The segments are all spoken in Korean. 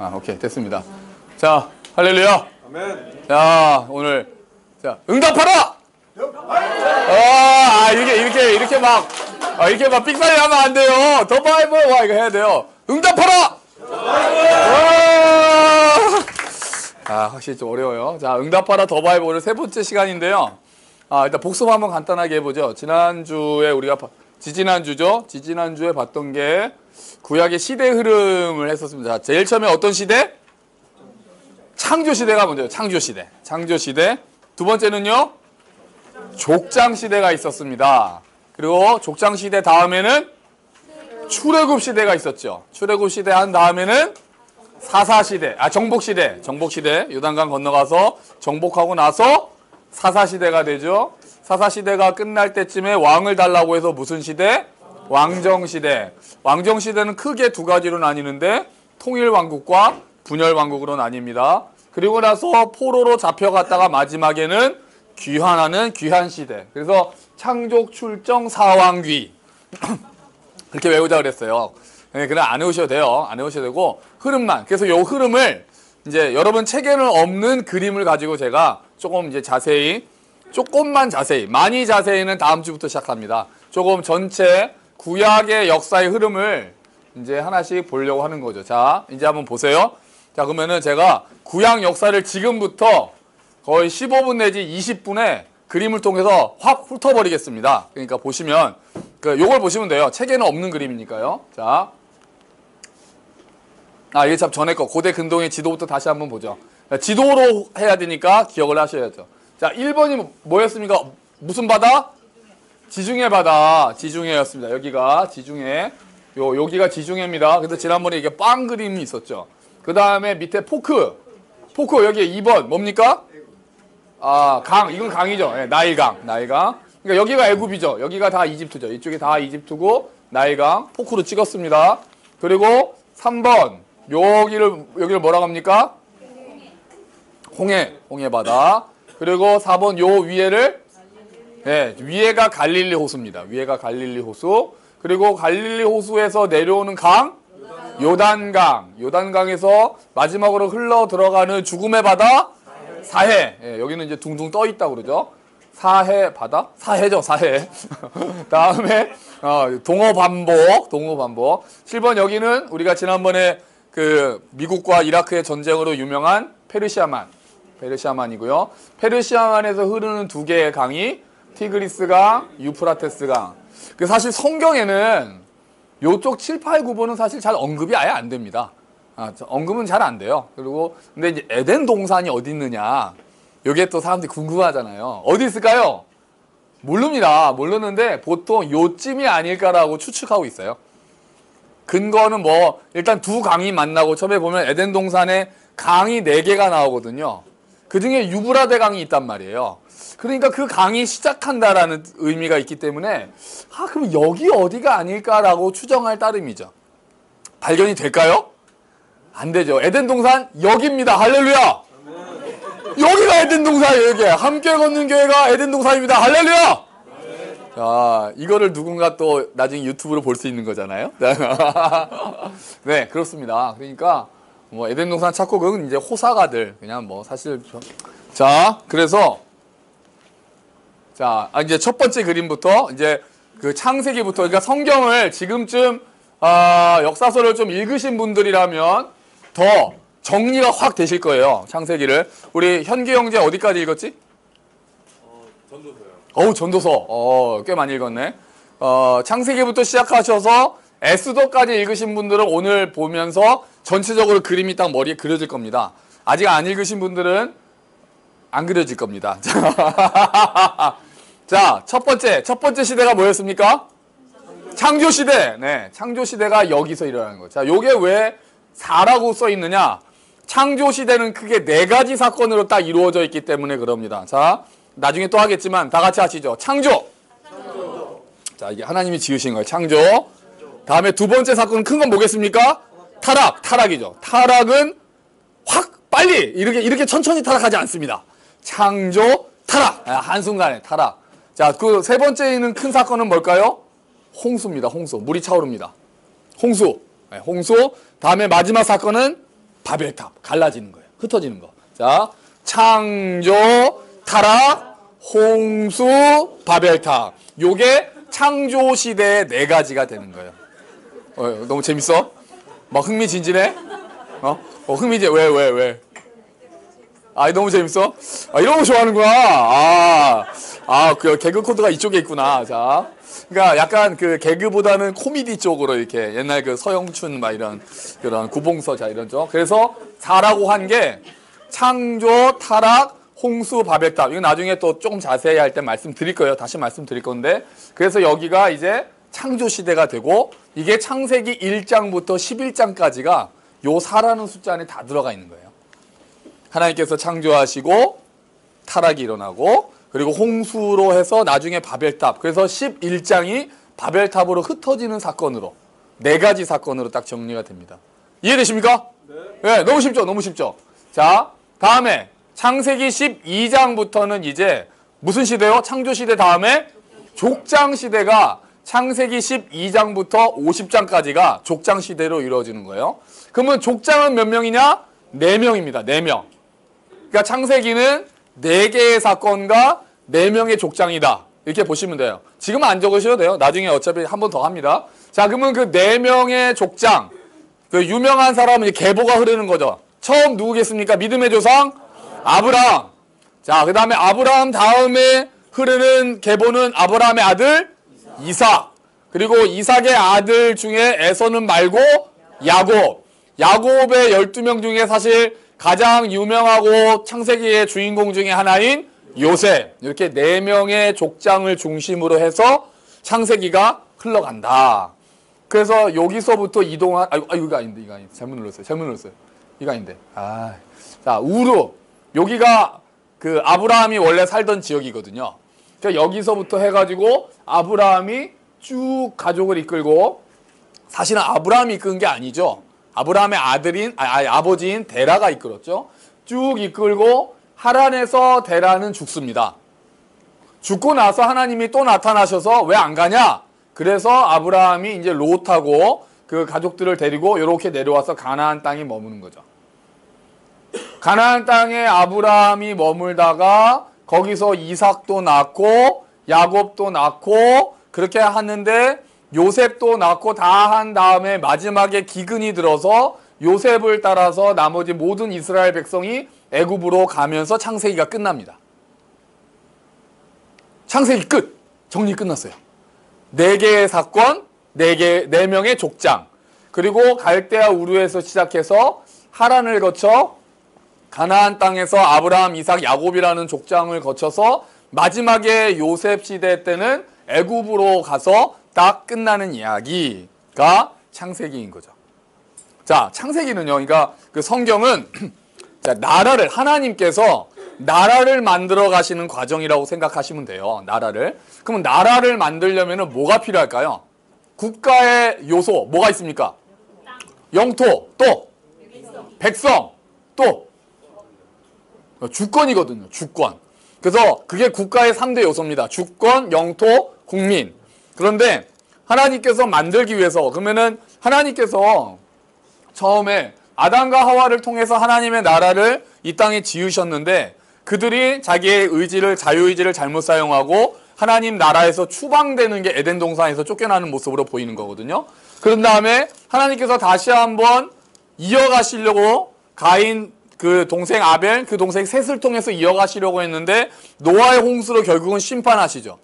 오케이. 됐습니다. 자, 할렐루야. 아멘. 자, 오늘, 자, 응답하라! 이렇게 막 삑사리 하면 안 돼요. 더 바이블! 와, 이거 해야 돼요. 응답하라! 확실히 좀 어려워요. 자, 응답하라 더 바이블 오늘 세 번째 시간인데요. 일단 복습 한번 간단하게 해보죠. 지난주에 우리가, 지지난주에 봤던 게 구약의 시대 흐름을 했었습니다. 자, 제일 처음에 어떤 시대? 창조시대가 먼저요. 창조시대. 두 번째는요? 족장시대가 있었습니다. 그리고 족장시대 다음에는 출애굽시대가 있었죠. 출애굽시대 한 다음에는 사사시대, 정복시대. 요단강 건너가서 정복하고 나서 사사시대가 되죠. 사사시대가 끝날 때쯤에 왕을 달라고 해서 무슨 시대? 왕정시대. 왕정시대는 크게 두 가지로 나뉘는데 통일왕국과 분열왕국으로 나뉩니다. 그리고 나서 포로로 잡혀갔다가 마지막에는 귀환하는 귀환시대. 그래서 창조, 출정, 사왕귀. 그렇게 외우자 그랬어요. 그냥 안 외우셔도 돼요. 안 외우셔도 되고 흐름만. 그래서 요 흐름을 이제 여러분 책에는 없는 그림을 가지고 제가 조금 이제 조금만 자세히, 많이 자세히는 다음 주부터 시작합니다. 조금 전체 구약의 역사의 흐름을 이제 하나씩 보려고 하는 거죠. 자, 이제 한번 보세요. 자, 그러면은 제가 구약 역사를 지금부터 거의 15분 내지 20분에 그림을 통해서 확 훑어버리겠습니다. 그러니까 보시면, 요걸 보시면 돼요. 책에는 없는 그림이니까요. 자. 이게 참 전에 거, 고대 근동의 지도부터 다시 한번 보죠. 지도로 해야 되니까 기억을 하셔야죠. 자, 1번이 뭐였습니까? 무슨 바다? 지중해 바다. 지중해였습니다. 여기가 지중해. 여기가 지중해입니다. 그래서 지난번에 이게 빵 그림이 있었죠. 그 다음에 밑에 포크, 여기에 2번. 뭡니까? 이건 강이죠. 네, 나일강. 그러니까 여기가 애굽이죠. 여기가 다 이집트죠. 이쪽이 다 이집트고, 나일강. 포크로 찍었습니다. 그리고 3번. 여기를 뭐라고 합니까? 홍해 바다. 그리고 4번 요 위에를, 위에가 갈릴리 호수입니다. 위에가 갈릴리 호수. 그리고 갈릴리 호수에서 내려오는 강, 요단강에서 마지막으로 흘러 들어가는 죽음의 바다, 사해. 여기는 이제 둥둥 떠 있다고 그러죠. 사해 바다? 사해죠, 사해. 다음에, 동어반복. 7번 여기는 우리가 지난번에 미국과 이라크의 전쟁으로 유명한 페르시아만이고요. 페르시아만에서 흐르는 두 개의 강이 티그리스강, 유프라테스강. 사실 성경에는 요쪽 7, 8, 9번은 사실 잘 언급이 아예 안 됩니다. 언급은 잘 안 돼요. 근데 이제 에덴 동산이 어디 있느냐. 요게 또 사람들이 궁금하잖아요. 어디 있을까요? 모르는데 보통 요쯤이 아닐까라고 추측하고 있어요. 근거는 일단 두 강이 만나고 처음에 보면 에덴 동산에 강이 4개가 나오거든요. 그 중에 유브라데 강이 있단 말이에요. 그러니까 그 강이 시작한다라는 의미가 있기 때문에 그럼 여기 어디가 아닐까라고 추정할 따름이죠. 발견이 될까요? 안 되죠. 에덴 동산 여기입니다. 할렐루야. 여기가 에덴 동산이에요. 여기 함께 걷는 교회가 에덴 동산입니다. 할렐루야. 자, 이거를 누군가 또 나중에 유튜브로 볼 수 있는 거잖아요. 네, 그렇습니다. 그러니까 에덴 동산 찾고 그건 이제 호사가들 그냥 사실 그래서 이제 첫 번째 그림부터 이제 창세기부터, 그러니까 성경을 지금쯤 역사서를 좀 읽으신 분들이라면 더 정리가 확 되실 거예요. 창세기를. 우리 현기 형제 어디까지 읽었지? 전도서요. 전도서. 꽤 많이 읽었네. 창세기부터 시작하셔서 에스더까지 읽으신 분들은 오늘 보면서 전체적으로 그림이 딱 머리에 그려질 겁니다. 아직 안 읽으신 분들은 안 그려질 겁니다. 자, 첫 번째 시대가 뭐였습니까? 창조시대. 네, 창조시대가 여기서 일어나는 거예요. 자, 요게 왜 4라고 써 있느냐? 창조시대는 크게 4가지 사건으로 딱 이루어져 있기 때문에 그럽니다. 자, 나중에 또 하겠지만 다 같이 하시죠. 창조. 자, 이게 하나님이 지으신 거예요. 창조. 다음에 두 번째 사건은 큰 건 뭐겠습니까? 타락이죠. 타락은 확 빨리 이렇게 천천히 타락하지 않습니다. 창조, 타락. 한순간에 타락. 자, 그 세 번째 있는 큰 사건은 뭘까요? 홍수입니다. 홍수. 물이 차오릅니다. 홍수. 다음에 마지막 사건은 바벨탑. 갈라지는 거예요. 흩어지는 거. 자, 창조, 타락, 홍수, 바벨탑. 요게 창조 시대의 4가지가 되는 거예요. 너무 재밌어? 막 흥미진진해? 흥미진, 왜? 너무 재밌어? 이런 거 좋아하는구나. 그 개그 코드가 이쪽에 있구나. 자. 그러니까 약간 그 개그보다는 코미디 쪽으로 이렇게 옛날 그 서영춘 막 이런 그런 구봉서 자 이런 쪽. 그래서 4라고 한 게 창조, 타락, 홍수, 바벨탑. 이거 나중에 또 조금 자세히 할 때 말씀드릴 거예요. 다시 말씀드릴 건데. 그래서 여기가 이제 창조 시대가 되고 이게 창세기 1장부터 11장까지가 요 4라는 숫자 안에 다 들어가 있는 거예요. 하나님께서 창조하시고 타락이 일어나고 그리고 홍수로 해서 나중에 바벨탑. 그래서 11장이 바벨탑으로 흩어지는 사건으로 4가지 사건으로 딱 정리가 됩니다. 이해되십니까? 네, 너무 쉽죠? 너무 쉽죠? 자, 다음에 창세기 12장부터는 이제 무슨 시대요? 창조 시대 다음에 족장 시대가 창세기 12장부터 50장까지가 족장 시대로 이루어지는 거예요. 그러면 족장은 몇 명이냐? 4명입니다. 4명. 그러니까 창세기는 4개의 사건과 4명의 족장이다. 이렇게 보시면 돼요. 지금은 안 적으셔도 돼요. 나중에 어차피 한 번 더 합니다. 자, 그러면 그 4명의 족장, 그 유명한 사람은 이제 계보가 흐르는 거죠. 처음 누구겠습니까? 믿음의 조상? 아브라함. 자, 그 다음에 아브라함 다음에 흐르는 계보는 아브라함의 아들? 이삭. 그리고 이삭의 아들 중에 에서는 말고 야곱. 야곱의 12명 중에 사실 가장 유명하고 창세기의 주인공 중에 하나인 요셉. 이렇게 4명의 족장을 중심으로 해서 창세기가 흘러간다. 그래서 여기서부터 이동한, 이거 아닌데, 이거 아닌데. 잘못 눌렀어요. 이거 아닌데. 자, 우르. 여기가 그 아브라함이 원래 살던 지역이거든요. 그러니까 여기서부터 해가지고 아브라함이 쭉 가족을 이끌고, 사실은 아브라함이 이끈 게 아니죠. 아브라함의 아버지인 데라가 이끌었죠. 쭉 이끌고 하란에서 데라는 죽습니다. 죽고 나서 하나님이 또 나타나셔서 왜 안 가냐? 그래서 아브라함이 이제 롯하고 그 가족들을 데리고 이렇게 내려와서 가나안 땅에 머무는 거죠. 가나안 땅에 아브라함이 머물다가 거기서 이삭도 낳고 야곱도 낳고 그렇게 하는데 요셉도 낳고 다 한 다음에 마지막에 기근이 들어서 요셉을 따라서 나머지 모든 이스라엘 백성이 애굽으로 가면서 창세기가 끝납니다. 창세기 끝! 정리 끝났어요. 4개의 사건, 4명의 족장, 그리고 갈대아 우르에서 시작해서 하란을 거쳐 가나안 땅에서 아브라함, 이삭, 야곱이라는 족장을 거쳐서 마지막에 요셉 시대 때는 애굽으로 가서 딱 끝나는 이야기가 창세기인 거죠. 자, 창세기는요, 그러니까 그 성경은 자, 하나님께서 나라를 만들어 가시는 과정이라고 생각하시면 돼요. 나라를. 그러면 나라를 만들려면 뭐가 필요할까요? 국가의 요소, 뭐가 있습니까? 영토, 또 백성, 또 주권이거든요. 주권. 그래서 그게 국가의 3대 요소입니다. 주권, 영토, 국민. 그런데 하나님께서 만들기 위해서, 그러면은 하나님께서 처음에 아담과 하와를 통해서 하나님의 나라를 이 땅에 지으셨는데 그들이 자기의 자유의지를 잘못 사용하고 하나님 나라에서 추방되는 게 에덴 동산에서 쫓겨나는 모습으로 보이는 거거든요. 그런 다음에 하나님께서 다시 한번 이어가시려고 가인 그 동생 아벨, 그 동생 셋을 통해서 이어가시려고 했는데 노아의 홍수로 결국은 심판하시죠.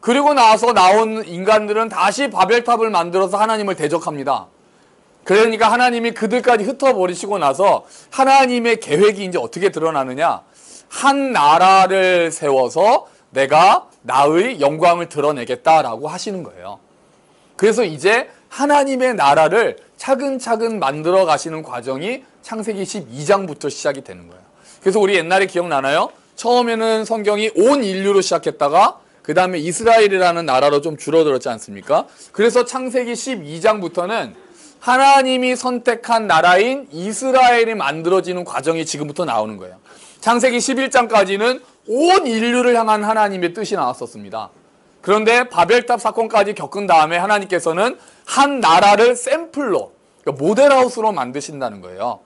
그리고 나서 나온 인간들은 다시 바벨탑을 만들어서 하나님을 대적합니다. 그러니까 하나님이 그들까지 흩어버리시고 나서 하나님의 계획이 이제 어떻게 드러나느냐. 한 나라를 세워서 내가 나의 영광을 드러내겠다라고 하시는 거예요. 그래서 이제 하나님의 나라를 차근차근 만들어 가시는 과정이 창세기 12장부터 시작이 되는 거예요. 그래서 우리 옛날에 기억나나요? 처음에는 성경이 온 인류로 시작했다가 그 다음에 이스라엘이라는 나라로 좀 줄어들었지 않습니까? 그래서 창세기 12장부터는 하나님이 선택한 나라인 이스라엘이 만들어지는 과정이 지금부터 나오는 거예요. 창세기 11장까지는 온 인류를 향한 하나님의 뜻이 나왔었습니다. 그런데 바벨탑 사건까지 겪은 다음에 하나님께서는 한 나라를 샘플로, 그러니까 모델하우스로 만드신다는 거예요.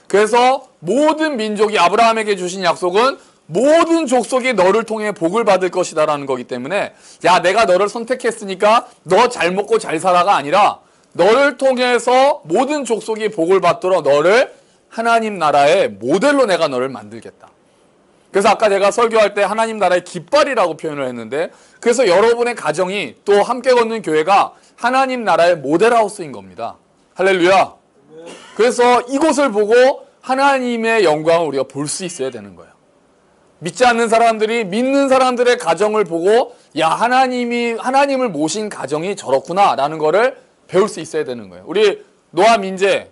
그래서 모든 민족이 아브라함에게 주신 약속은 모든 족속이 너를 통해 복을 받을 것이다 라는 거기 때문에 야 내가 너를 선택했으니까 너 잘 먹고 잘 살아가 아니라 너를 통해서 모든 족속이 복을 받도록 너를 하나님 나라의 모델로 내가 너를 만들겠다. 그래서 아까 제가 설교할 때 하나님 나라의 깃발이라고 표현을 했는데 그래서 여러분의 가정이 또 함께 걷는 교회가 하나님 나라의 모델하우스인 겁니다. 할렐루야. 그래서 이곳을 보고 하나님의 영광을 우리가 볼 수 있어야 되는 거예요. 믿지 않는 사람들이 믿는 사람들의 가정을 보고 야 하나님을 모신 가정이 저렇구나 라는 거를 배울 수 있어야 되는 거예요. 우리 노아 민재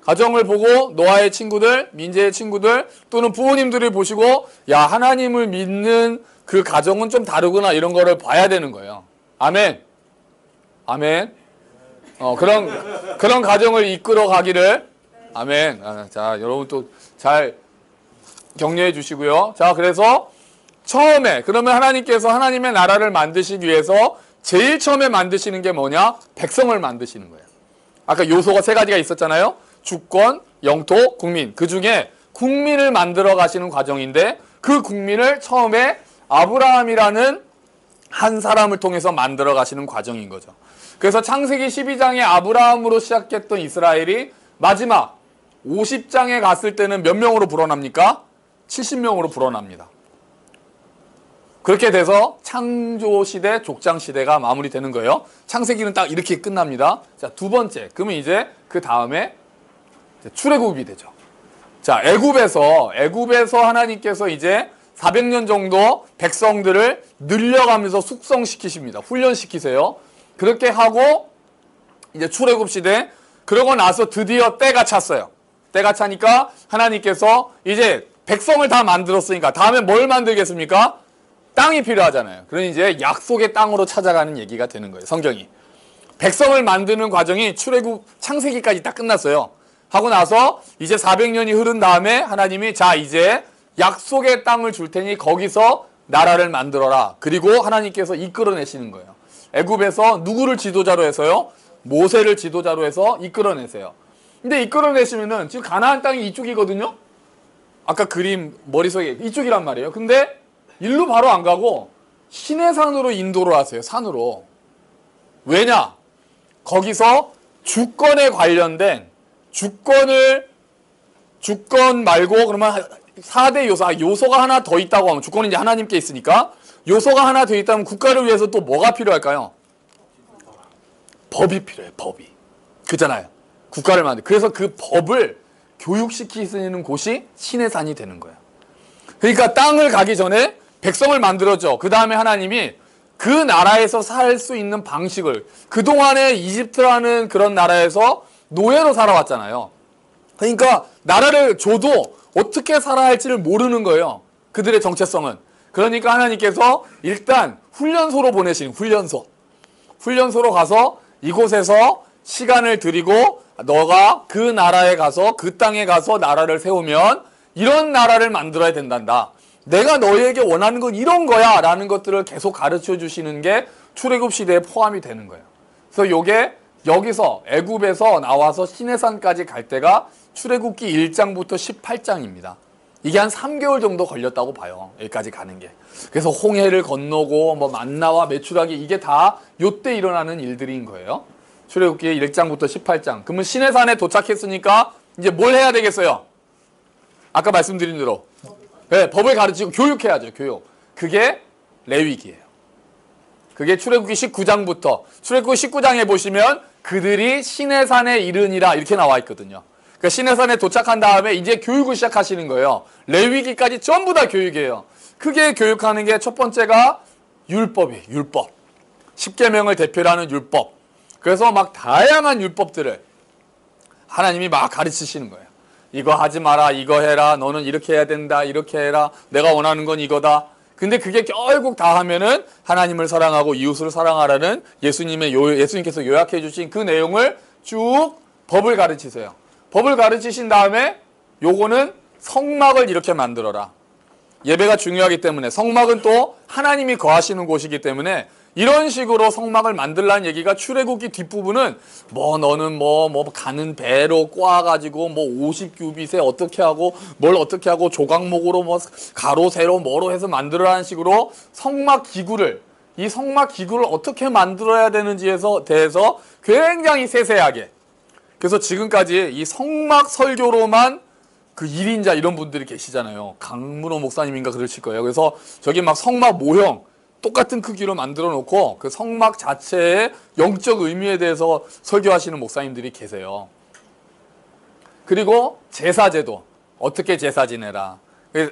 가정을 보고 노아의 친구들, 민재의 친구들 또는 부모님들이 보시고 야 하나님을 믿는 그 가정은 좀 다르구나 이런 거를 봐야 되는 거예요. 아멘. 아멘. 그런 가정을 이끌어 가기를 아멘. 자 여러분 또 잘 격려해 주시고요. 자 그래서 처음에 그러면 하나님께서 하나님의 나라를 만드시기 위해서 제일 처음에 만드시는 게 뭐냐? 백성을 만드시는 거예요. 아까 요소가 세 가지가 있었잖아요. 주권, 영토, 국민. 그 중에 국민을 만들어 가시는 과정인데 그 국민을 처음에 아브라함이라는 한 사람을 통해서 만들어 가시는 과정인 거죠. 그래서 창세기 12장에 아브라함으로 시작했던 이스라엘이 마지막 50장에 갔을 때는 몇 명으로 불어납니까? 70명으로 불어납니다. 그렇게 돼서 창조시대, 족장시대가 마무리되는 거예요. 창세기는 딱 이렇게 끝납니다. 자, 두 번째. 그러면 이제 그 다음에 출애굽이 되죠. 자, 애굽에서 하나님께서 이제 400년 정도 백성들을 늘려가면서 숙성시키십니다. 훈련시키세요. 그렇게 하고 이제 출애굽 시대 그러고 나서 드디어 때가 찼어요. 때가 차니까 하나님께서 이제 백성을 다 만들었으니까 다음에 뭘 만들겠습니까? 땅이 필요하잖아요. 그러니 이제 약속의 땅으로 찾아가는 얘기가 되는 거예요. 성경이. 백성을 만드는 과정이 출애굽 창세기까지 딱 끝났어요. 하고 나서 이제 400년이 흐른 다음에 하나님이 자 이제 약속의 땅을 줄 테니 거기서 나라를 만들어라. 그리고 하나님께서 이끌어내시는 거예요. 애굽에서 누구를 지도자로 해서요? 모세를 지도자로 해서 이끌어내세요. 근데 이끌어내시면은 지금 가나안 땅이 이쪽이거든요. 아까 그림 머릿속에 이쪽이란 말이에요. 근데 일로 바로 안 가고 시내산으로 인도를 하세요. 산으로. 왜냐? 거기서 주권에 관련된 주권 말고 그러면 4대 요소가 하나 더 있다고 하면 주권은 이제 하나님께 있으니까 요소가 하나 더 있다면 국가를 위해서 또 뭐가 필요할까요? 법이 필요해요. 법이. 그잖아요. 국가를 만들. 그래서 그 법을 교육시키는 곳이 시내산이 되는 거예요. 그러니까 땅을 가기 전에 백성을 만들었죠. 그 다음에 하나님이 그 나라에서 살 수 있는 방식을 그동안에 이집트라는 그런 나라에서 노예로 살아왔잖아요. 그러니까 나라를 줘도 어떻게 살아야 할지를 모르는 거예요. 그들의 정체성은. 그러니까 하나님께서 일단 훈련소로 보내신 훈련소로 가서 이곳에서 시간을 들이고 너가 그 나라에 가서 그 땅에 가서 나라를 세우면 이런 나라를 만들어야 된단다. 내가 너희에게 원하는 건 이런 거야 라는 것들을 계속 가르쳐 주시는 게 출애굽 시대에 포함이 되는 거예요. 그래서 요게 여기서 애굽에서 나와서 시내산까지 갈 때가 출애굽기 1장부터 18장입니다. 이게 한 3개월 정도 걸렸다고 봐요. 여기까지 가는 게. 그래서 홍해를 건너고 뭐 만나와 메추라기 이게 다 요때 일어나는 일들인 거예요. 출애굽기 1장부터 18장. 그러면 시내산에 도착했으니까 이제 뭘 해야 되겠어요? 아까 말씀드린 대로 네, 법을 가르치고 교육해야죠. 교육. 그게 레위기예요. 그게 출애굽기 19장부터 출애굽기 19장에 보시면 그들이 시내산에 이르니라 이렇게 나와 있거든요. 그러니까 시내산에 도착한 다음에 이제 교육을 시작하시는 거예요. 레위기까지 전부 다 교육이에요. 크게 교육하는 게 첫 번째가 율법이에요. 율법. 10계명을 대표로 하는 율법. 그래서 막 다양한 율법들을 하나님이 막 가르치시는 거예요. 이거 하지 마라, 이거 해라, 너는 이렇게 해야 된다, 이렇게 해라, 내가 원하는 건 이거다. 근데 그게 결국 다 하면은 하나님을 사랑하고 이웃을 사랑하라는 예수님께서 요약해 주신 그 내용을 쭉 법을 가르치세요. 법을 가르치신 다음에 요거는 성막을 이렇게 만들어라. 예배가 중요하기 때문에 성막은 또 하나님이 거하시는 곳이기 때문에 이런 식으로 성막을 만들라는 얘기가 출애굽기 뒷부분은 뭐 너는 뭐 가는 배로 꼬아가지고 뭐 50규빗에 어떻게 하고 뭘 어떻게 하고 조각목으로 뭐 가로 세로 뭐로 해서 만들어라는 식으로 성막 기구를 이 성막 기구를 어떻게 만들어야 되는지에서 대해서 굉장히 세세하게 그래서 지금까지 이 성막 설교로만 그 1인자 이런 분들이 계시잖아요. 강문호 목사님인가 그러실 거예요. 그래서 저기 막 성막 모형 똑같은 크기로 만들어 놓고 그 성막 자체의 영적 의미에 대해서 설교하시는 목사님들이 계세요. 그리고 제사제도 어떻게 제사 지내라.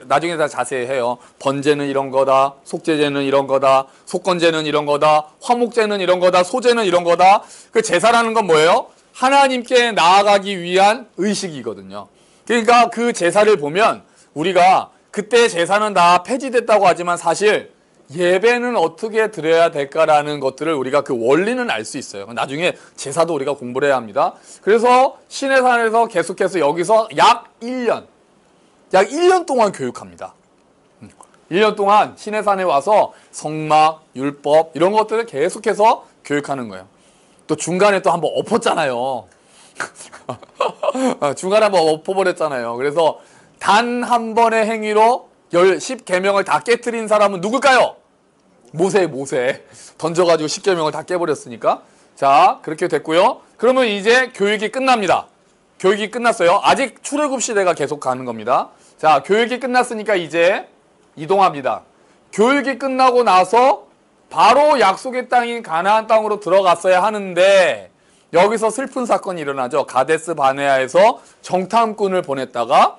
나중에 다 자세히 해요. 번제는 이런 거다. 속죄제는 이런 거다. 속건제는 이런 거다. 화목제는 이런 거다. 소제는 이런 거다. 그 제사라는 건 뭐예요? 하나님께 나아가기 위한 의식이거든요. 그러니까 그 제사를 보면 우리가 그때 제사는 다 폐지됐다고 하지만 사실 예배는 어떻게 드려야 될까라는 것들을 우리가 그 원리는 알 수 있어요. 나중에 제사도 우리가 공부를 해야 합니다. 그래서 시내산에서 계속해서 여기서 약 1년 동안 교육합니다. 1년 동안 시내산에 와서 성막, 율법 이런 것들을 계속해서 교육하는 거예요. 또 중간에 또 한번 엎었잖아요. 중간에 한번 엎어버렸잖아요. 그래서 단 한 번의 행위로 10계명을 다 깨트린 사람은 누굴까요? 모세. 던져가지고 10계명을 다 깨버렸으니까. 자, 그렇게 됐고요. 그러면 이제 교육이 끝납니다. 교육이 끝났어요. 아직 출애굽 시대가 계속 가는 겁니다. 자, 교육이 끝났으니까 이제 이동합니다. 교육이 끝나고 나서 바로 약속의 땅인 가나안 땅으로 들어갔어야 하는데 여기서 슬픈 사건이 일어나죠. 가데스 바네아에서 정탐꾼을 보냈다가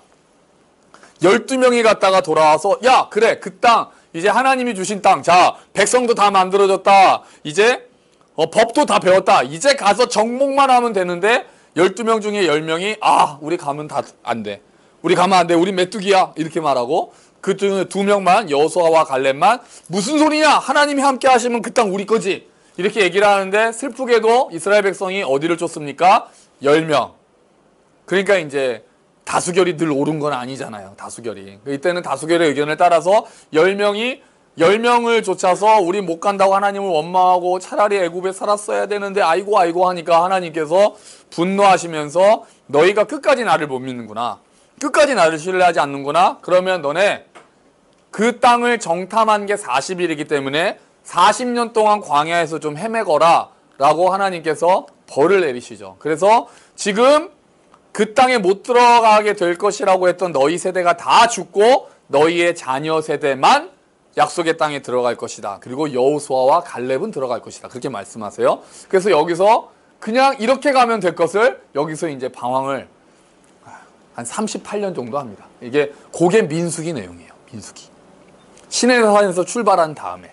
12명이 갔다가 돌아와서 야 그래 그 땅 이제 하나님이 주신 땅 자 백성도 다 만들어졌다 이제 법도 다 배웠다 이제 가서 정복만 하면 되는데 12명 중에 10명이 아 우리 가면 다 안 돼 우리 가면 안 돼 우리 메뚜기야 이렇게 말하고 그 중에 2명만 여호수아와 갈렙만 무슨 소리냐 하나님이 함께 하시면 그 땅 우리 거지 이렇게 얘기를 하는데 슬프게도 이스라엘 백성이 어디를 쫓습니까? 10명 그러니까 이제 다수결이 늘 옳은 건 아니잖아요. 다수결이. 이때는 다수결의 의견을 따라서 10명을 쫓아서 우리 못 간다고 하나님을 원망하고 차라리 애굽에 살았어야 되는데 아이고 하니까 하나님께서 분노하시면서 너희가 끝까지 나를 못 믿는구나. 끝까지 나를 신뢰하지 않는구나. 그러면 너네 그 땅을 정탐한 게 40일이기 때문에 40년 동안 광야에서 좀 헤매거라 라고 하나님께서 벌을 내리시죠. 그래서 지금 그 땅에 못 들어가게 될 것이라고 했던 너희 세대가 다 죽고 너희의 자녀 세대만 약속의 땅에 들어갈 것이다. 그리고 여호수아와 갈렙은 들어갈 것이다. 그렇게 말씀하세요. 그래서 여기서 그냥 이렇게 가면 될 것을 여기서 이제 방황을 한 38년 정도 합니다. 그게 민수기 내용이에요. 민수기. 시내산에서 출발한 다음에.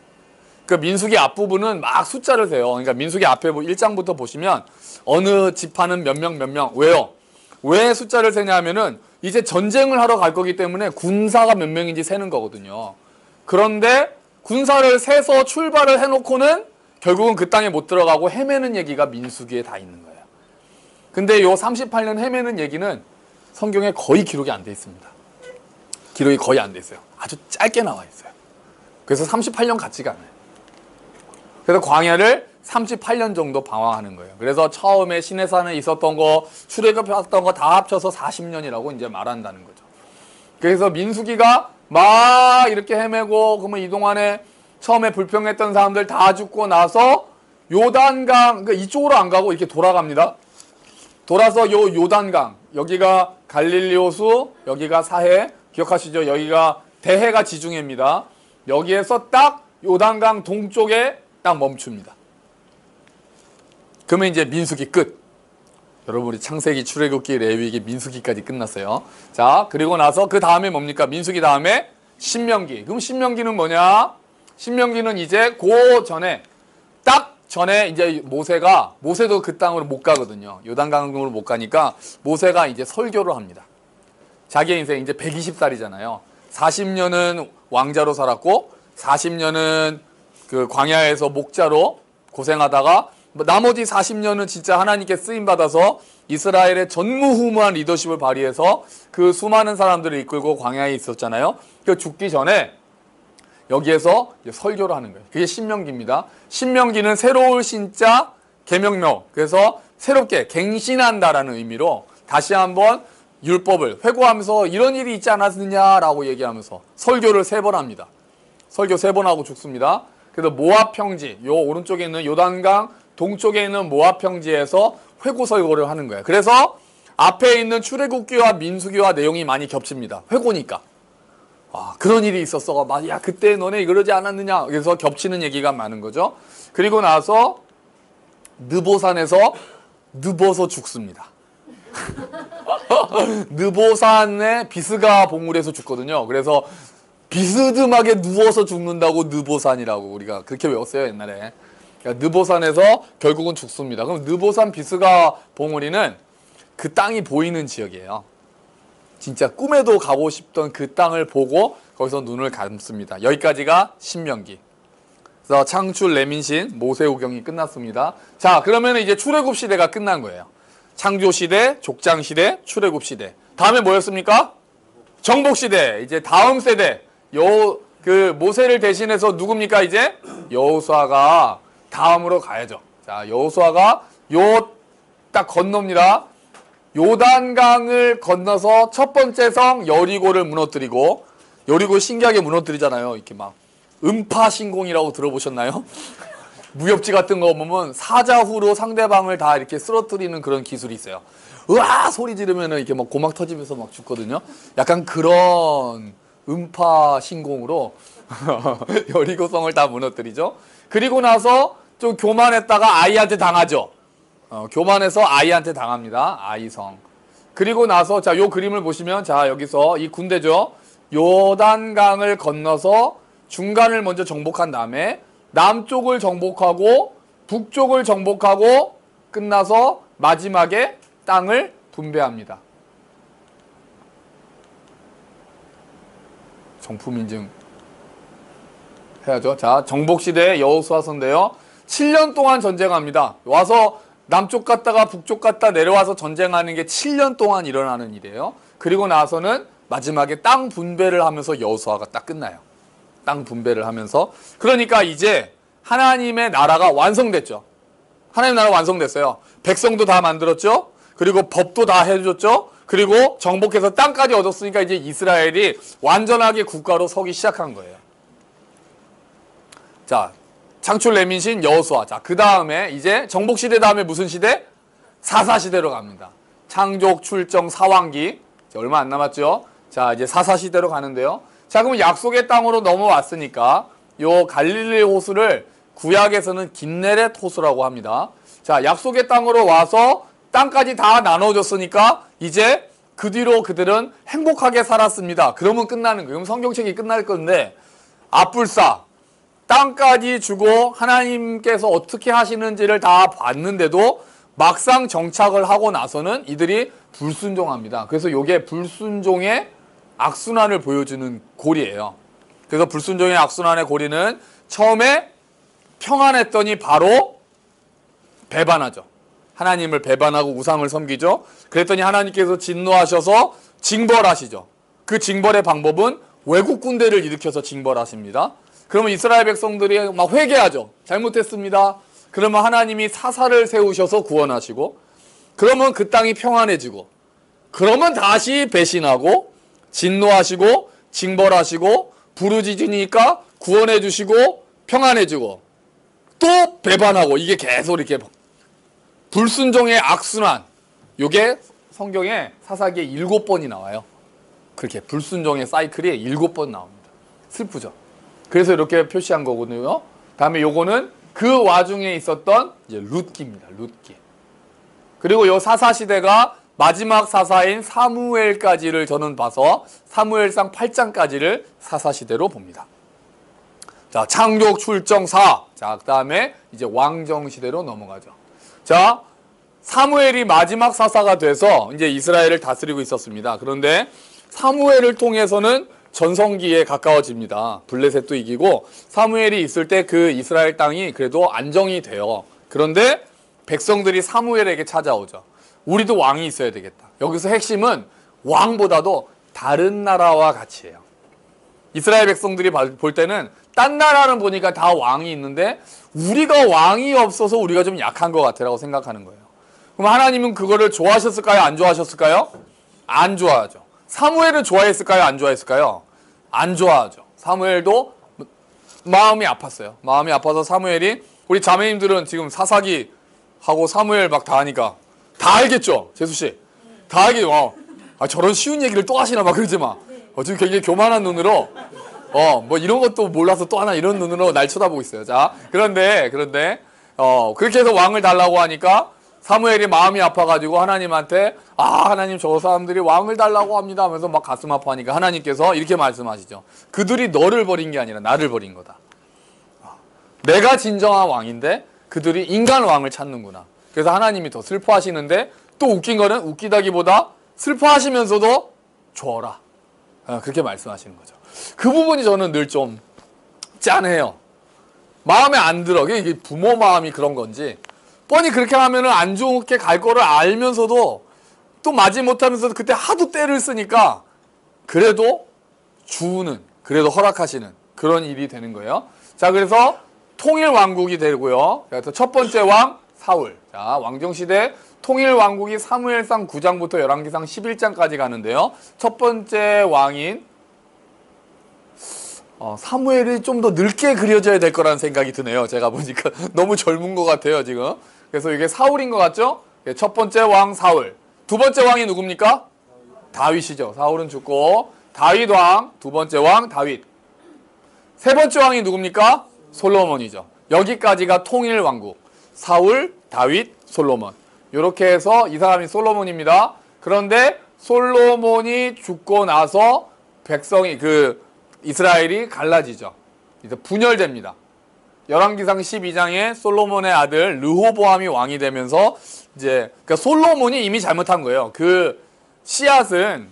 그 민수기 앞부분은 막 숫자를 세요. 그러니까 민수기 앞에 1장부터 보시면 어느 지파는 몇 명. 왜요? 왜 숫자를 세냐면은 이제 전쟁을 하러 갈 거기 때문에 군사가 몇 명인지 세는 거거든요. 그런데 군사를 세서 출발을 해놓고는 결국은 그 땅에 못 들어가고 헤매는 얘기가 민수기에 다 있는 거예요. 근데 요 38년 헤매는 얘기는 성경에 거의 기록이 안 돼 있습니다. 기록이 거의 안 돼 있어요. 아주 짧게 나와 있어요. 그래서 38년 같지가 않아요. 그래서 광야를 38년 정도 방황하는 거예요. 그래서 처음에 시내산에 있었던 거, 출애굽했던 거 다 합쳐서 40년이라고 이제 말한다는 거죠. 그래서 민수기가 막 이렇게 헤매고, 그러면 이동안에 처음에 불평했던 사람들 다 죽고 나서 요단강, 그러니까 이쪽으로 안 가고 이렇게 돌아갑니다. 돌아서 요단강, 여기가 갈릴리 호수, 여기가 사해, 기억하시죠? 여기가 대해가 지중해입니다. 여기에서 딱 요단강 동쪽에 딱 멈춥니다. 그러면 이제 민수기 끝. 여러분 우리 창세기, 출애굽기, 레위기, 민수기까지 끝났어요. 자, 그리고 나서 그 다음에 뭡니까? 민수기 다음에 신명기. 그럼 신명기는 뭐냐? 신명기는 이제 딱 전에 이제 모세도 그 땅으로 못 가거든요. 요단강으로 못 가니까 모세가 이제 설교를 합니다. 자기의 인생 이제 120살이잖아요. 40년은 왕자로 살았고 40년은 그 광야에서 목자로 고생하다가 나머지 40년은 진짜 하나님께 쓰임받아서 이스라엘의 전무후무한 리더십을 발휘해서 그 수많은 사람들을 이끌고 광야에 있었잖아요. 그 죽기 전에 여기에서 설교를 하는 거예요. 그게 신명기입니다. 신명기는 새로울 신자 계명명. 그래서 새롭게 갱신한다라는 의미로 다시 한번 율법을 회고하면서 이런 일이 있지 않았느냐라고 얘기하면서 설교를 3번 합니다. 설교 3번 하고 죽습니다. 그래서 모압 평지, 요 오른쪽에 있는 요단강 동쪽에 있는 모압 평지에서 회고 설교를 하는 거예요. 그래서 앞에 있는 출애굽기와 민수기와 내용이 많이 겹칩니다. 회고니까. 아, 그런 일이 있었어. 야, 그때 너네 그러지 않았느냐. 그래서 겹치는 얘기가 많은 거죠. 그리고 나서 느보산에서 늪어서 죽습니다. 느보산에 비스가 봉우리에서 죽거든요. 그래서 비스듬하게 누워서 죽는다고 느보산이라고 우리가 그렇게 외웠어요, 옛날에. 그러니까 느보산에서 결국은 죽습니다. 그럼 느보산 비스가 봉우리는 그 땅이 보이는 지역이에요. 진짜 꿈에도 가고 싶던 그 땅을 보고 거기서 눈을 감습니다. 여기까지가 신명기. 그래서 창출, 레민신, 모세오경이 끝났습니다. 자, 그러면 이제 출애굽 시대가 끝난 거예요. 창조 시대, 족장 시대, 출애굽 시대. 다음에 뭐였습니까? 정복 시대. 이제 다음 세대. 모세를 대신해서 누굽니까, 이제? 여호수아가 다음으로 가야죠. 자, 여호수아가 딱 건넙니다. 요단강을 건너서 첫 번째 성 여리고를 무너뜨리고, 여리고 신기하게 무너뜨리잖아요. 이렇게 막 음파신공이라고 들어보셨나요? 무협지 같은 거 보면 사자후로 상대방을 다 이렇게 쓰러뜨리는 그런 기술이 있어요. 으아! 소리 지르면은 이렇게 막 고막 터지면서 막 죽거든요. 약간 그런 음파신공으로 여리고성을 다 무너뜨리죠. 그리고 나서 좀 교만했다가 아이한테 당하죠. 교만해서 아이한테 당합니다. 아이성. 그리고 나서 자, 요 그림을 보시면 자, 여기서 이 군대죠. 요단강을 건너서 중간을 먼저 정복한 다음에 남쪽을 정복하고 북쪽을 정복하고 끝나서 마지막에 땅을 분배합니다. 정품 인증 해야죠. 자, 정복시대의 여호수아서인데요. 7년 동안 전쟁합니다. 와서 남쪽 갔다가 북쪽 갔다 내려와서 전쟁하는 게 7년 동안 일어나는 일이에요. 그리고 나서는 마지막에 땅 분배를 하면서 여호수아가 딱 끝나요. 땅 분배를 하면서. 그러니까 이제 하나님의 나라가 완성됐죠. 하나님의 나라가 완성됐어요. 백성도 다 만들었죠. 그리고 법도 다 해줬죠. 그리고 정복해서 땅까지 얻었으니까 이제 이스라엘이 완전하게 국가로 서기 시작한 거예요. 자, 창출, 레민신, 여호수아. 자, 그 다음에 이제 정복시대 다음에 무슨 시대? 사사시대로 갑니다. 창조, 출정, 사왕기. 자, 얼마 안 남았죠? 자, 이제 사사시대로 가는데요. 자, 그럼 약속의 땅으로 넘어왔으니까 요 갈릴리 호수를 구약에서는 긴네렛 호수라고 합니다. 자, 약속의 땅으로 와서 땅까지 다 나눠줬으니까 이제 그 뒤로 그들은 행복하게 살았습니다. 그러면 끝나는 거예요. 그럼 성경책이 끝날 건데 앞불싸 땅까지 주고 하나님께서 어떻게 하시는지를 다 봤는데도 막상 정착을 하고 나서는 이들이 불순종합니다. 그래서 이게 불순종의 악순환을 보여주는 고리예요. 그래서 불순종의 악순환의 고리는 처음에 평안했더니 바로 배반하죠. 하나님을 배반하고 우상을 섬기죠. 그랬더니 하나님께서 진노하셔서 징벌하시죠. 그 징벌의 방법은 외국 군대를 일으켜서 징벌하십니다. 그러면 이스라엘 백성들이 막 회개하죠. 잘못했습니다. 그러면 하나님이 사사를 세우셔서 구원하시고, 그러면 그 땅이 평안해지고, 그러면 다시 배신하고 진노하시고 징벌하시고 부르짖으니까 구원해주시고 평안해지고 또 배반하고, 이게 계속 이렇게 불순종의 악순환. 요게 성경에 사사기에 7번이 나와요. 그렇게 불순종의 사이클이 7번 나옵니다. 슬프죠. 그래서 이렇게 표시한 거거든요. 다음에 요거는 그 와중에 있었던 이제 룻기입니다. 룻기. 그리고 요 사사시대가 마지막 사사인 사무엘까지를 저는 봐서 사무엘상 8장까지를 사사시대로 봅니다. 자, 창조, 출정, 사. 자, 그 다음에 이제 왕정시대로 넘어가죠. 자, 사무엘이 마지막 사사가 돼서 이제 이스라엘을 다스리고 있었습니다. 그런데 사무엘을 통해서는 전성기에 가까워집니다. 블레셋도 이기고 사무엘이 있을 때 그 이스라엘 땅이 그래도 안정이 돼요. 그런데 백성들이 사무엘에게 찾아오죠. 우리도 왕이 있어야 되겠다. 여기서 핵심은 왕보다도 다른 나라와 같이 해요. 이스라엘 백성들이 볼 때는 딴 나라는 보니까 다 왕이 있는데 우리가 왕이 없어서 우리가 좀 약한 것 같아라고 생각하는 거예요. 그럼 하나님은 그거를 좋아하셨을까요? 안 좋아하셨을까요? 안 좋아하죠. 사무엘은 좋아했을까요? 안 좋아했을까요? 안 좋아하죠. 사무엘도 마음이 아팠어요. 마음이 아파서 사무엘이, 우리 자매님들은 지금 사사기 하고 사무엘 막 다 하니까 다 알겠죠? 재수씨 다 알겠죠? 저런 쉬운 얘기를 또 하시나 막 그러지 마. 지금 굉장히 교만한 눈으로 뭐 이런 것도 몰라서 또 하나 이런 눈으로 날 쳐다보고 있어요. 자, 그런데 그렇게 해서 왕을 달라고 하니까 사무엘이 마음이 아파가지고 하나님한테 하나님 저 사람들이 왕을 달라고 합니다 하면서 막 가슴 아파하니까 하나님께서 이렇게 말씀하시죠. 그들이 너를 버린 게 아니라 나를 버린 거다. 내가 진정한 왕인데 그들이 인간 왕을 찾는구나. 그래서 하나님이 더 슬퍼하시는데, 또 웃긴 거는 웃기다기보다 슬퍼하시면서도 줘라. 그렇게 말씀하시는 거죠. 그 부분이 저는 늘 좀 짠해요. 마음에 안 들어. 이게 부모 마음이 그런 건지, 뻔히 그렇게 하면은 안 좋게 갈 거를 알면서도 또 마지못하면서도 그때 하도 때를 쓰니까 그래도 주는, 그래도 허락하시는 그런 일이 되는 거예요. 자, 그래서 통일왕국이 되고요. 그래서 첫 번째 왕 사울. 자, 왕정시대 통일왕국이 사무엘상 9장부터 열왕기상 11장까지 가는데요. 첫 번째 왕인 사무엘이 좀 더 늙게 그려져야 될 거라는 생각이 드네요. 제가 보니까 너무 젊은 것 같아요, 지금. 그래서 이게 사울인 것 같죠? 첫 번째 왕 사울. 두 번째 왕이 누굽니까? 다윗이죠. 사울은 죽고 다윗 왕, 두 번째 왕 다윗. 세 번째 왕이 누굽니까? 솔로몬이죠. 여기까지가 통일왕국. 사울, 다윗, 솔로몬. 이렇게 해서 이 사람이 솔로몬입니다. 그런데 솔로몬이 죽고 나서 백성이, 이스라엘이 갈라지죠. 이제 분열됩니다. 열왕기상 12장에 솔로몬의 아들 르호보암이 왕이 되면서 그러니까 솔로몬이 이미 잘못한 거예요. 그 씨앗은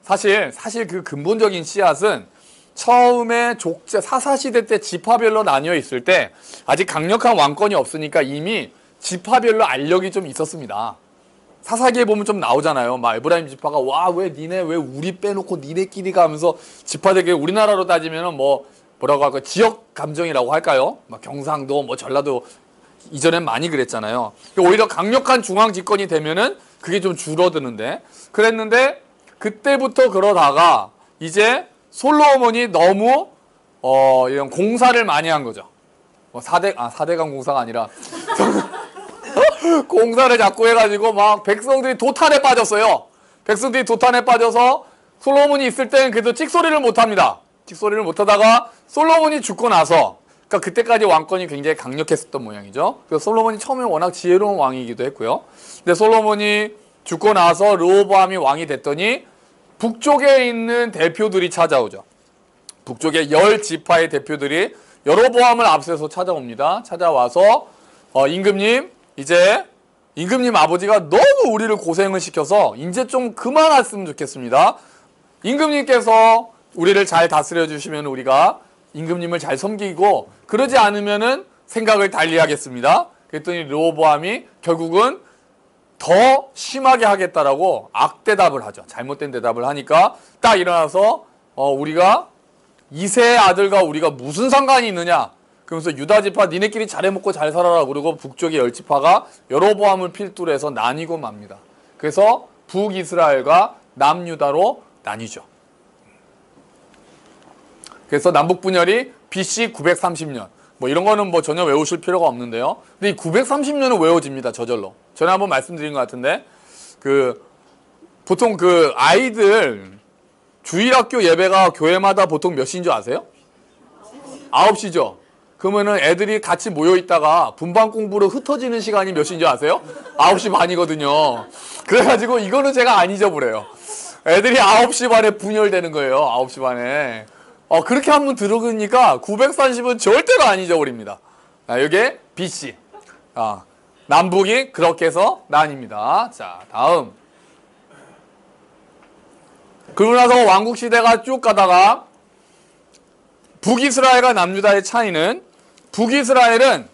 사실 그 근본적인 씨앗은 처음에 사사시대 때 지파별로 나뉘어 있을 때 아직 강력한 왕권이 없으니까 이미 지파별로 알력이 좀 있었습니다. 사사기에 보면 좀 나오잖아요. 막 에브라임 지파가 왜 우리 빼놓고 니네끼리가 하면서 지파되게, 우리나라로 따지면은 뭐라고 할까, 지역 감정이라고 할까요? 막 경상도, 전라도 이전엔 많이 그랬잖아요. 오히려 강력한 중앙 집권이 되면은 그게 좀 줄어드는데, 그랬는데 그때부터 그러다가 이제 솔로몬이 너무 이런 공사를 많이 한 거죠. 4대강 공사가 아니라 공사를 자꾸 해가지고 막 백성들이 도탄에 빠졌어요. 백성들이 도탄에 빠져서 솔로몬이 있을 때는 그래도 찍소리를 못합니다. 찍소리를 못하다가 솔로몬이 죽고 나서, 그러니까 그때까지 왕권이 굉장히 강력했었던 모양이죠. 그래서 솔로몬이 처음에 워낙 지혜로운 왕이기도 했고요. 근데 솔로몬이 죽고 나서 르호보암이 왕이 됐더니 북쪽에 있는 대표들이 찾아오죠. 북쪽의 10지파의 대표들이 여로보암을 앞세워서 찾아옵니다. 찾아와서 임금님, 이제 임금님 아버지가 너무 우리를 고생을 시켜서 이제 좀 그만했으면 좋겠습니다. 임금님께서 우리를 잘 다스려 주시면 우리가 임금님을 잘 섬기고, 그러지 않으면은 생각을 달리 하겠습니다. 그랬더니 르호보암이 결국은 더 심하게 하겠다라고 악대답을 하죠. 잘못된 대답을 하니까 딱 일어나서 우리가 이세의 아들과 우리가 무슨 상관이 있느냐, 그러면서 유다 지파 니네끼리 잘해먹고 잘 살아라 그러고 북쪽의 10지파가 여로보암을 필두로 해서 나뉘고 맙니다. 그래서 북이스라엘과 남유다로 나뉘죠. 그래서 남북분열이 BC 930년. 이런 거는 전혀 외우실 필요가 없는데요. 근데 이 930년은 외워집니다. 저절로. 전에 한번 말씀드린 것 같은데, 보통 아이들 주일학교 예배가 교회마다 보통 몇 시인 줄 아세요? 9시죠. 그러면은 애들이 같이 모여있다가 분반 공부로 흩어지는 시간이 몇 시인 줄 아세요? 9시 반이거든요. 그래가지고 이거는 제가 안 잊어버려요. 애들이 9시 반에 분열되는 거예요. 9시 반에. 그렇게 한번 들어보니까 930은 절대로 안 잊어버립니다. 이게 BC. 남북이 그렇게 해서 나뉩니다. 자, 다음. 그러고 나서 왕국시대가 쭉 가다가 북이스라엘과 남유다의 차이는, 북이스라엘은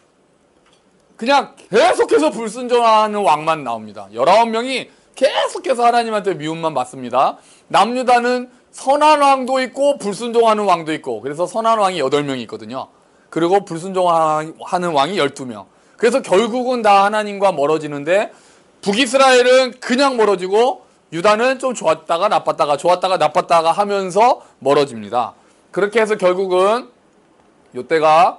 그냥 계속해서 불순종하는 왕만 나옵니다. 19명이 계속해서 하나님한테 미움만 받습니다. 남유다는 선한 왕도 있고 불순종하는 왕도 있고, 그래서 선한 왕이 8명이 있거든요. 그리고 불순종하는 왕이 12명. 그래서 결국은 다 하나님과 멀어지는데, 북이스라엘은 그냥 멀어지고 유다는 좀 좋았다가 나빴다가 좋았다가 나빴다가 하면서 멀어집니다. 그렇게 해서 결국은 이때가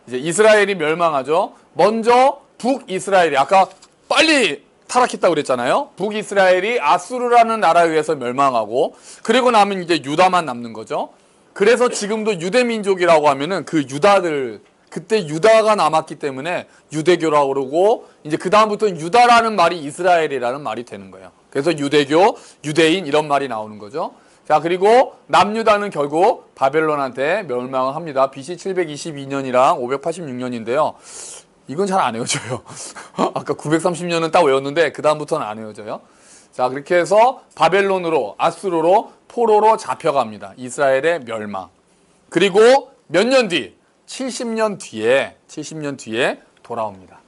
이제 이스라엘이 멸망하죠. 먼저 북이스라엘이, 아까 빨리 타락했다고 그랬잖아요. 북이스라엘이 아수르라는 나라에 의해서 멸망하고, 그리고 나면 이제 유다만 남는 거죠. 그래서 지금도 유대민족이라고 하면은 그 유다들, 그때 유다가 남았기 때문에 유대교라고 그러고, 이제 그 다음부터는 유다라는 말이 이스라엘이라는 말이 되는 거예요. 그래서 유대교, 유대인 이런 말이 나오는 거죠. 자, 그리고 남유다는 결국 바벨론한테 멸망을 합니다. BC 722년이랑 586년인데요. 이건 잘 안 외워져요. 아까 930년은 딱 외웠는데 그 다음부터는 안 외워져요. 자, 그렇게 해서 바벨론으로, 아수르로, 포로로 잡혀갑니다. 이스라엘의 멸망. 그리고 몇 년 뒤? 70년 뒤에 돌아옵니다.